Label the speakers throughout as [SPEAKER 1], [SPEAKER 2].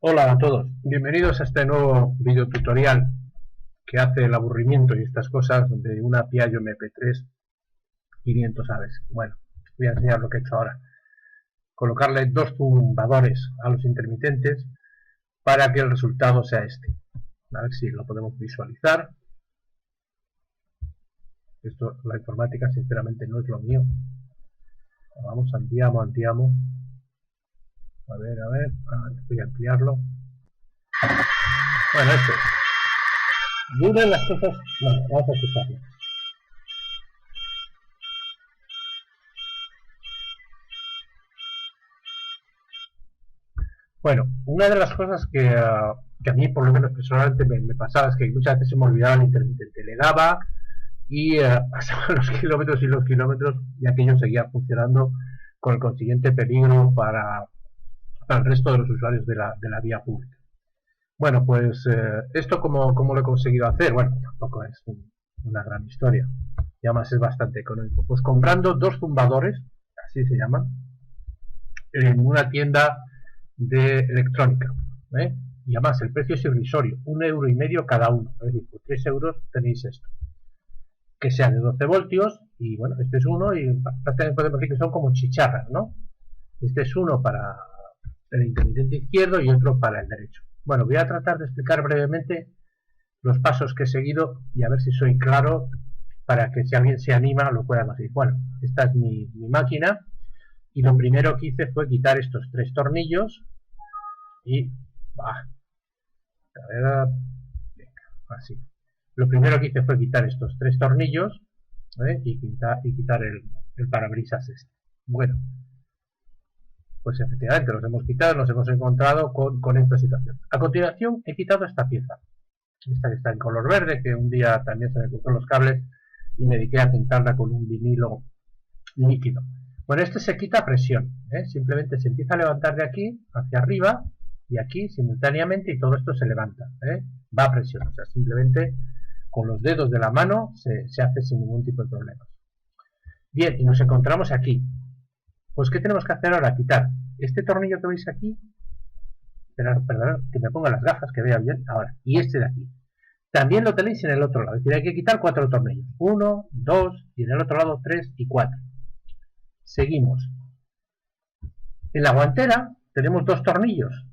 [SPEAKER 1] Hola a todos, bienvenidos a este nuevo video tutorial que hace el aburrimiento y estas cosas de una Piaggio MP3 500 aves. Bueno, voy a enseñar lo que he hecho ahora. Colocarle dos tumbadores a los intermitentes para que el resultado sea este. A ver si lo podemos visualizar. Esto, la informática sinceramente no es lo mío. Vamos, andiamo. A ver, voy a ampliarlo. Bueno, esto es. Y una de las cosas... Bueno, vamos a escucharlo. Bueno, una de las cosas que a mí, por lo menos personalmente, me pasaba es que muchas veces se me olvidaba el intermitente. Le daba y pasaban los kilómetros y los kilómetros y aquello seguía funcionando con el consiguiente peligro para el resto de los usuarios de la vía pública. Bueno, pues esto ¿cómo lo he conseguido hacer? Bueno, tampoco es una gran historia, y además es bastante económico. Pues comprando dos tumbadores, así se llaman, en una tienda de electrónica, y además el precio es irrisorio, 1,5 € cada uno, es decir, por 3 euros tenéis esto, que sea de 12 voltios, y bueno, este es uno, y prácticamente podemos decir que son como chicharras, ¿no? Este es uno para el intermitente izquierdo y otro para el derecho. Bueno, voy a tratar de explicar brevemente los pasos que he seguido y a ver si soy claro para que si alguien se anima lo pueda conseguir. Bueno, esta es mi máquina y lo primero que hice fue quitar estos tres tornillos y... venga, así. Lo primero que hice fue quitar estos tres tornillos y quitar el parabrisas este. Bueno, pues efectivamente los hemos quitado, nos hemos encontrado con esta situación. A continuación he quitado esta pieza, esta que está en color verde, que un día también se me cruzó los cables y me dediqué a pintarla con un vinilo líquido. Bueno, este se quita a presión, simplemente se empieza a levantar de aquí hacia arriba y aquí simultáneamente y todo esto se levanta, va a presión, o sea, simplemente con los dedos de la mano se hace sin ningún tipo de problemas. Bien, y nos encontramos aquí. Pues ¿qué tenemos que hacer ahora? Quitar este tornillo que veis aquí, perdón, que me ponga las gafas, que vea bien ahora, y este de aquí. También lo tenéis en el otro lado, es decir, hay que quitar 4 tornillos, 1, 2, y en el otro lado 3 y 4. Seguimos. En la guantera tenemos dos tornillos,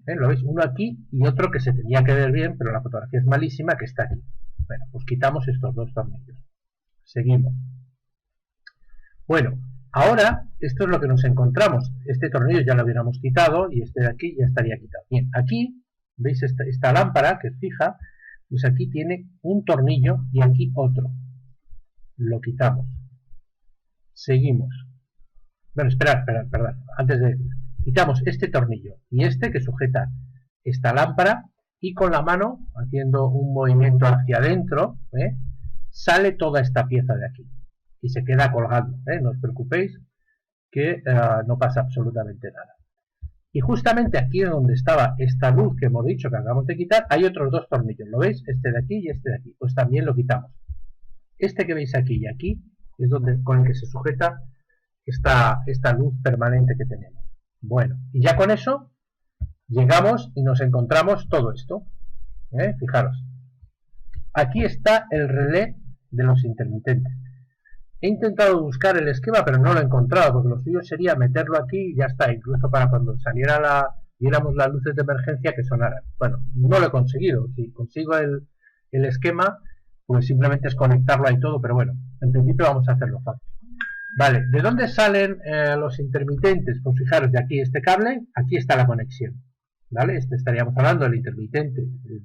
[SPEAKER 1] lo veis, uno aquí y otro que se tenía que ver bien, pero la fotografía es malísima, que está aquí. Bueno, pues quitamos estos dos tornillos. Seguimos. Bueno, ahora, esto es lo que nos encontramos. Este tornillo ya lo hubiéramos quitado y este de aquí ya estaría quitado. Bien, aquí, ¿veis esta lámpara que es fija? Pues aquí tiene un tornillo y aquí otro. Lo quitamos. Seguimos. Bueno, esperad, perdón. Antes de... Quitamos este tornillo y este que sujeta esta lámpara y con la mano, haciendo un movimiento hacia adentro, sale toda esta pieza de aquí. Y se queda colgando, no os preocupéis que no pasa absolutamente nada. Y justamente aquí donde estaba esta luz que hemos dicho que acabamos de quitar, hay otros dos tornillos, ¿lo veis? Este de aquí y este de aquí, pues también lo quitamos. Este que veis aquí y aquí es donde, con el que se sujeta esta luz permanente que tenemos. Bueno, y ya con eso llegamos y nos encontramos todo esto, fijaros. Aquí está el relé de los intermitentes. He intentado buscar el esquema, pero no lo he encontrado, porque lo suyo sería meterlo aquí y ya está, incluso para cuando saliera viéramos las luces de emergencia que sonaran. Bueno, no lo he conseguido. Si consigo el esquema, pues simplemente es conectarlo ahí todo, pero bueno, en principio vamos a hacerlo fácil. Vale, ¿de dónde salen los intermitentes? Pues fijaros, de aquí este cable, aquí está la conexión, ¿vale? Este estaríamos hablando del intermitente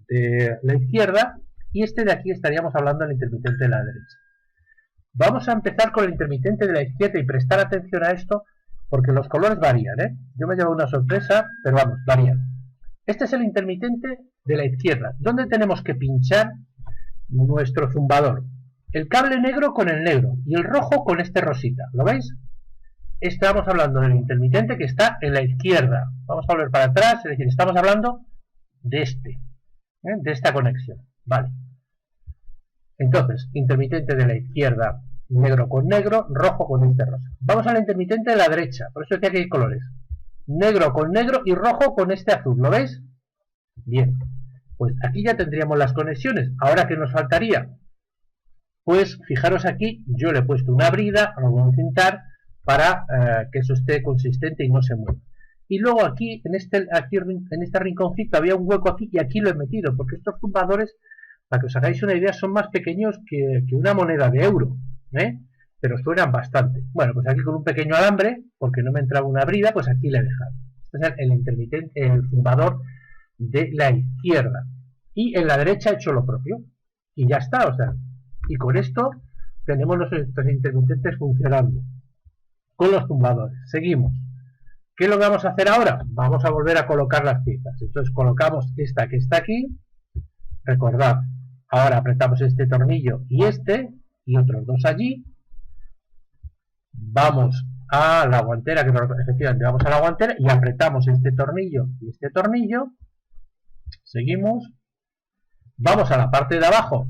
[SPEAKER 1] de la izquierda y este de aquí estaríamos hablando del intermitente de la derecha. Vamos a empezar con el intermitente de la izquierda y prestar atención a esto porque los colores varían, Yo me llevo una sorpresa, pero vamos, varían. Este es el intermitente de la izquierda. ¿Dónde tenemos que pinchar nuestro zumbador? El cable negro con el negro y el rojo con este rosita. ¿Lo veis? Estamos hablando del intermitente que está en la izquierda. Vamos a volver para atrás, es decir, estamos hablando de este, de esta conexión. Vale. Entonces, intermitente de la izquierda, negro con negro, rojo con este rosa. Vamos al intermitente de la derecha, por eso decía que hay colores. negro con negro y rojo con este azul, ¿lo veis? Bien, pues aquí ya tendríamos las conexiones. Ahora, ¿qué nos faltaría? Pues fijaros aquí, yo le he puesto una brida, lo voy a cintar para que eso esté consistente y no se mueva. Y luego aquí en este rinconcito había un hueco aquí y aquí lo he metido, porque estos zumbadores, para que os hagáis una idea, son más pequeños que una moneda de euro, ¿eh? Pero suenan bastante. Bueno, pues aquí con un pequeño alambre, porque no me entraba una brida, pues aquí le he dejado. Este es el intermitente, el zumbador de la izquierda. Y en la derecha he hecho lo propio. Y ya está, o sea, y con esto tenemos nuestros intermitentes funcionando. Con los zumbadores. Seguimos. ¿Qué es lo que vamos a hacer ahora? Vamos a volver a colocar las piezas. Entonces colocamos esta que está aquí. Recordad, ahora apretamos este tornillo y otros dos allí. Vamos a la guantera, que efectivamente vamos a la guantera y apretamos este tornillo y este tornillo. Seguimos. Vamos a la parte de abajo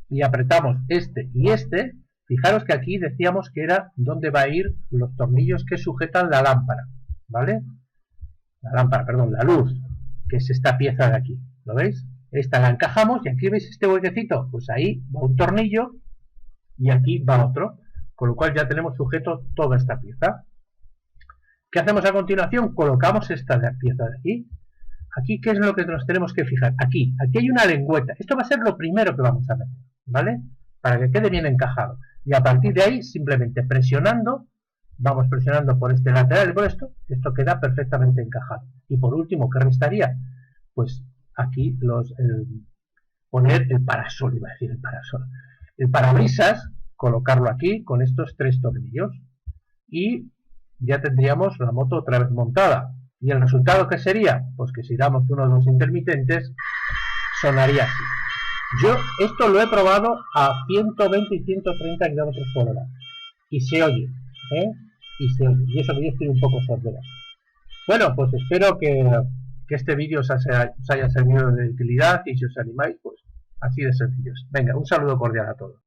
[SPEAKER 1] y apretamos este y este. Fijaros que aquí decíamos que era donde va a ir los tornillos que sujetan la lámpara, ¿vale? La lámpara, perdón, la luz, que es esta pieza de aquí, ¿lo veis? Esta la encajamos y aquí veis este huequecito, pues ahí va un tornillo y aquí va otro, con lo cual ya tenemos sujeto toda esta pieza. ¿Qué hacemos a continuación? Colocamos esta pieza de aquí. Aquí, ¿qué es lo que nos tenemos que fijar? Aquí hay una lengüeta. Esto va a ser lo primero que vamos a meter, ¿vale? Para que quede bien encajado. Y a partir de ahí, simplemente presionando, vamos presionando por este lateral y por esto queda perfectamente encajado. Y por último, ¿qué restaría? Pues aquí poner el parasol, iba a decir el parasol. El parabrisas, colocarlo aquí con estos tres tornillos. Y ya tendríamos la moto otra vez montada. ¿Y el resultado qué sería? Pues que si damos uno de los intermitentes, sonaría así. Yo esto lo he probado a 120 y 130 km por hora. Y se oye, ¿eh? Y se oye. Y eso que yo estoy un poco sordera. Bueno, pues espero que este vídeo os haya servido de utilidad y si os animáis, pues así de sencillos. Venga, un saludo cordial a todos.